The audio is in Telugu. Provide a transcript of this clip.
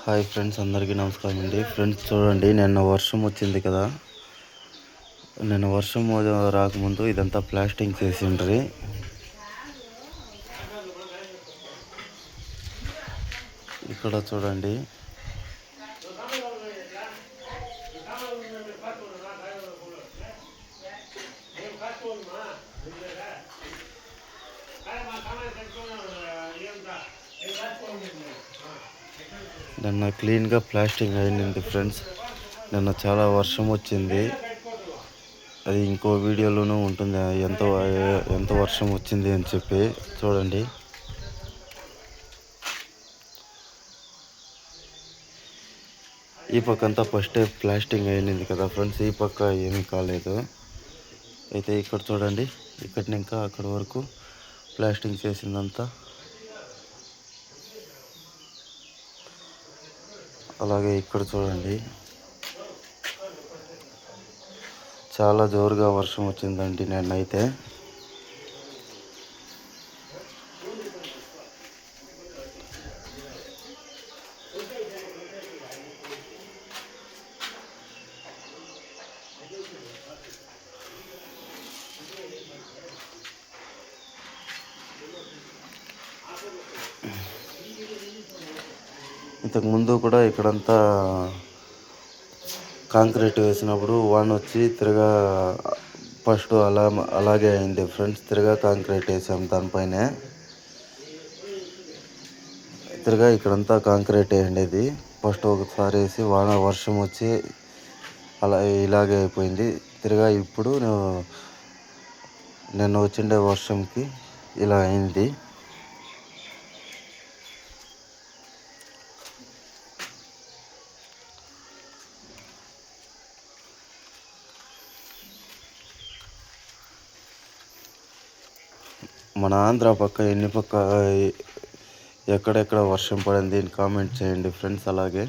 హాయ్ ఫ్రెండ్స్, అందరికీ నమస్కారం అండి. ఫ్రెండ్స్ చూడండి, నిన్న వర్షం వచ్చింది కదా. నిన్న వర్షం రాకముందు ఇదంతా ప్లాస్టింగ్ చేసిండ్రి. ఇక్కడ చూడండి, నిన్న క్లీన్గా ప్లాస్టింగ్ అయింది ఫ్రెండ్స్. నిన్న చాలా వర్షం వచ్చింది. అది ఇంకో వీడియోలోనూ ఉంటుంది, ఎంత వర్షం వచ్చింది అని చెప్పి. చూడండి, ఈ పక్క అంతా ఫస్ట్ ప్లాస్టింగ్ అయింది కదా ఫ్రెండ్స్. ఈ పక్క ఏమీ కాలేదు. అయితే ఇక్కడ చూడండి, ఇక్కడ ఇంకా అక్కడ వరకు ప్లాస్టింగ్ చేసిందంతా. అలాగే ఇక్కడ చూడండి, చాలా జోరుగా వర్షం వచ్చిందండి నిన్నైతే. ఇంతకుముందు కూడా ఇక్కడంతా కాంక్రీట్ వేసినప్పుడు వాన వచ్చి ఫస్ట్ అలాగే అయింది ఫ్రెండ్స్. కాంక్రీట్ వేసాం దానిపైనే. ఇక్కడంతా కాంక్రీట్ వేయండి. ఫస్ట్ ఒకసారి వేసి వర్షం వచ్చి ఇలాగే అయిపోయింది. ఇప్పుడు నిన్న వచ్చిండే వర్షంకి ఇలా అయింది. మన ఆంధ్ర పక్క ఎక్కడెక్కడ వర్షం పడింది కామెంట్ చేయండి ఫ్రెండ్స్. అలాగే